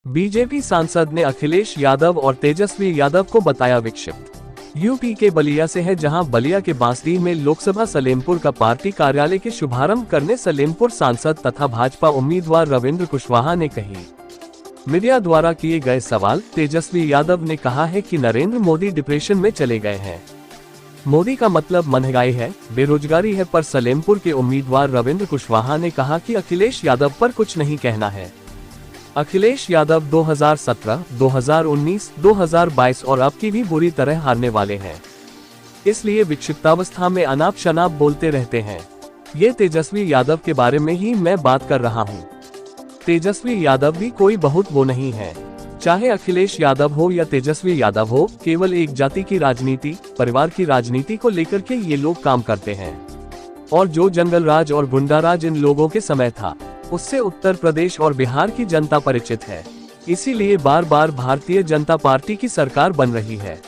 BJP सांसद ने अखिलेश यादव और तेजस्वी यादव को बताया विक्षिप्त। यूपी के बलिया से है, जहां बलिया के बांसडीह में लोकसभा सलेमपुर का पार्टी कार्यालय के शुभारंभ करने सलेमपुर सांसद तथा भाजपा उम्मीदवार रविंद्र कुशवाहा ने कही। मीडिया द्वारा किए गए सवाल, तेजस्वी यादव ने कहा है कि नरेंद्र मोदी डिप्रेशन में चले गए हैं। मोदी का मतलब महंगाई है, बेरोजगारी है, पर सलेमपुर के उम्मीदवार रविंद्र कुशवाहा ने कहा कि अखिलेश यादव पर कुछ नहीं कहना है। अखिलेश यादव 2017, 2019, 2022 और अब की भी बुरी तरह हारने वाले हैं, इसलिए विक्षिप्तावस्था में अनाप शनाप बोलते रहते हैं। ये तेजस्वी यादव के बारे में ही मैं बात कर रहा हूँ। तेजस्वी यादव भी कोई बहुत वो नहीं है। चाहे अखिलेश यादव हो या तेजस्वी यादव हो, केवल एक जाति की राजनीति, परिवार की राजनीति को लेकर के ये लोग काम करते हैं। और जो जंगल राज और गुंडा राज इन लोगों के समय था, उससे उत्तर प्रदेश और बिहार की जनता परिचित है। इसीलिए बार बार भारतीय जनता पार्टी की सरकार बन रही है।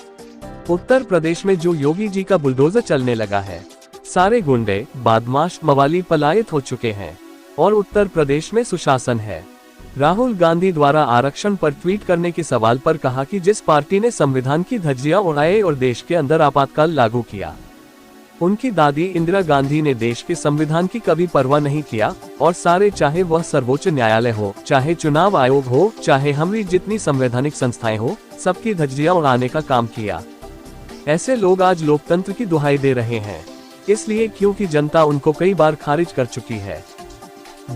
उत्तर प्रदेश में जो योगी जी का बुलडोजर चलने लगा है, सारे गुंडे, बदमाश, मवाली पलायित हो चुके हैं और उत्तर प्रदेश में सुशासन है। राहुल गांधी द्वारा आरक्षण पर ट्वीट करने के सवाल पर कहा कि जिस पार्टी ने संविधान की धज्जियां उड़ाई और देश के अंदर आपातकाल लागू किया, उनकी दादी इंदिरा गांधी ने देश के संविधान की कभी परवाह नहीं किया और सारे, चाहे वह सर्वोच्च न्यायालय हो, चाहे चुनाव आयोग हो, चाहे हमारी जितनी संवैधानिक संस्थाएं हो, सबकी धज्जियां उड़ाने का काम किया। ऐसे लोग आज लोकतंत्र की दुहाई दे रहे हैं, इसलिए क्योंकि जनता उनको कई बार खारिज कर चुकी है।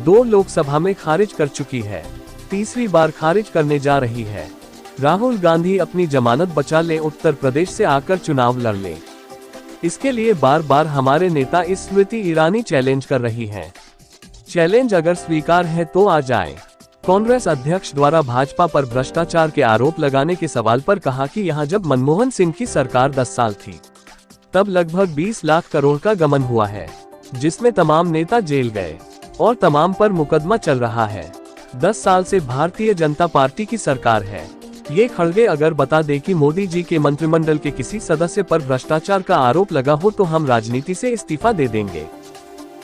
2 लोकसभा में खारिज कर चुकी है, तीसरी बार खारिज करने जा रही है। राहुल गांधी अपनी जमानत बचा ले, उत्तर प्रदेश से आकर चुनाव लड़ ले। इसके लिए बार बार हमारे नेता स्मृति ईरानी चैलेंज कर रही हैं। चैलेंज अगर स्वीकार है तो आ जाए। कांग्रेस अध्यक्ष द्वारा भाजपा पर भ्रष्टाचार के आरोप लगाने के सवाल पर कहा कि यहां जब मनमोहन सिंह की सरकार 10 साल थी, तब लगभग 20 लाख करोड़ का गबन हुआ है, जिसमें तमाम नेता जेल गए और तमाम पर मुकदमा चल रहा है। 10 साल से भारतीय जनता पार्टी की सरकार है। ये खड़गे अगर बता दे कि मोदी जी के मंत्रिमंडल के किसी सदस्य पर भ्रष्टाचार का आरोप लगा हो तो हम राजनीति से इस्तीफा दे देंगे।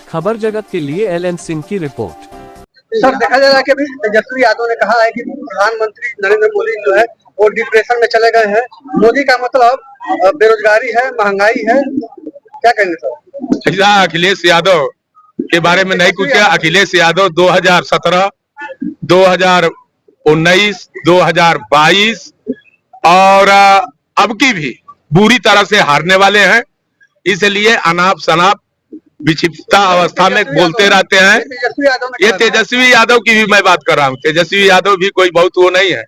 खबर जगत के लिए LN सिंह की रिपोर्ट। सर, देखा जा रहा है कि तेजस्वी यादव ने कहा है कि प्रधानमंत्री नरेंद्र मोदी जो है वो डिप्रेशन में चले गए हैं। मोदी का मतलब बेरोजगारी है, महंगाई है, क्या कहेंगे सर? अखिलेश यादव के बारे में नहीं कुछ। अखिलेश यादव 2017, 2019, 2022 और अब की भी बुरी तरह से हारने वाले हैं, इसलिए अनाप शनाप विक्षिप्ता अवस्था में बोलते रहते हैं। ये तेजस्वी यादव की भी मैं बात कर रहा हूँ। तेजस्वी यादव भी कोई बहुत वो नहीं है,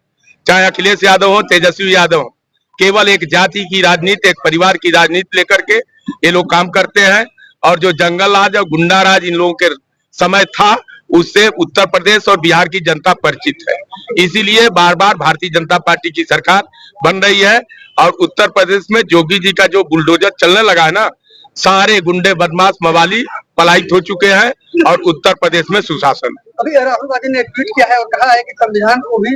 चाहे अखिलेश यादव हो, तेजस्वी यादव हो। केवल एक जाति की राजनीति, एक परिवार की राजनीति लेकर के ये लोग काम करते हैं। और जो जंगल राज और गुंडा राज इन लोगों के समय था, उससे उत्तर प्रदेश और बिहार की जनता परिचित है। इसीलिए बार बार भारतीय जनता पार्टी की सरकार बन रही है। और उत्तर प्रदेश में योगी जी का जो बुलडोजर चलने लगा है ना, सारे गुंडे, बदमाश, मवाली पलायित हो चुके हैं और उत्तर प्रदेश में सुशासन है। अभी राहुल गांधी ने ट्वीट किया है और कहा है कि संविधान को भी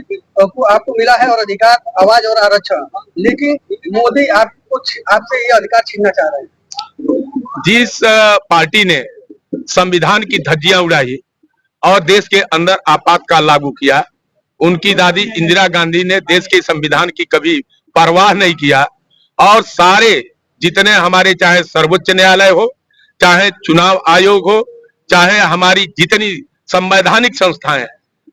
आपको मिला है और अधिकार, आवाज और आरक्षण, लेकिन मोदी आपसे ये अधिकार छीनना चाह रहे हैं। जिस पार्टी ने संविधान की धज्जियां उड़ाई और देश के अंदर आपातकाल लागू किया, उनकी दादी इंदिरा गांधी ने देश के संविधान की कभी परवाह नहीं किया और सारे जितने हमारे, चाहे सर्वोच्च न्यायालय हो, चाहे चुनाव आयोग हो, चाहे हमारी जितनी संवैधानिक संस्थाएं,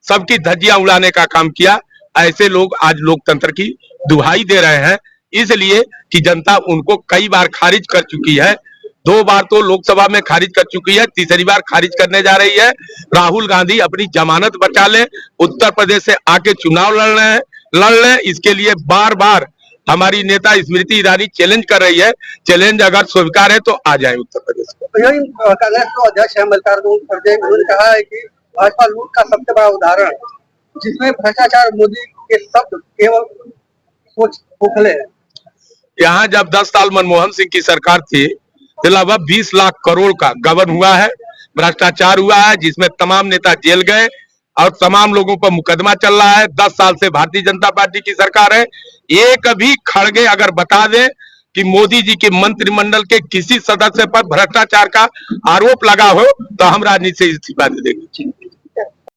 सबकी धज्जियां उड़ाने का काम किया। ऐसे लोग आज लोकतंत्र की दुहाई दे रहे हैं, इसलिए कि जनता उनको कई बार खारिज कर चुकी है। 2 बार तो लोकसभा में खारिज कर चुकी है, तीसरी बार खारिज करने जा रही है। राहुल गांधी अपनी जमानत बचा ले, उत्तर प्रदेश से आके चुनाव लड़ लें। इसके लिए बार बार हमारी नेता स्मृति ईरानी चैलेंज कर रही है। चैलेंज अगर स्वीकार है तो आ जाए उत्तर प्रदेश में। कांग्रेस के अध्यक्ष है मल्लिकार्जुन खड़गे, उन्होंने कहा है कि भाजपा लूट का सबसे बड़ा उदाहरण, जिसमें भ्रष्टाचार मोदी के शब्द केवल सोच खोखले हैं। यहाँ जब 10 साल मनमोहन सिंह की सरकार थी, लगभग 20 लाख करोड़ का गबन हुआ है, भ्रष्टाचार हुआ है, जिसमें तमाम नेता जेल गए और तमाम लोगों पर मुकदमा चल रहा है। 10 साल से भारतीय जनता पार्टी की सरकार है। एक भी खड़गे अगर बता दे कि मोदी जी के मंत्रिमंडल के किसी सदस्य पर भ्रष्टाचार का आरोप लगा हो तो हम राजनीति से इस्तीफा दे देंगे।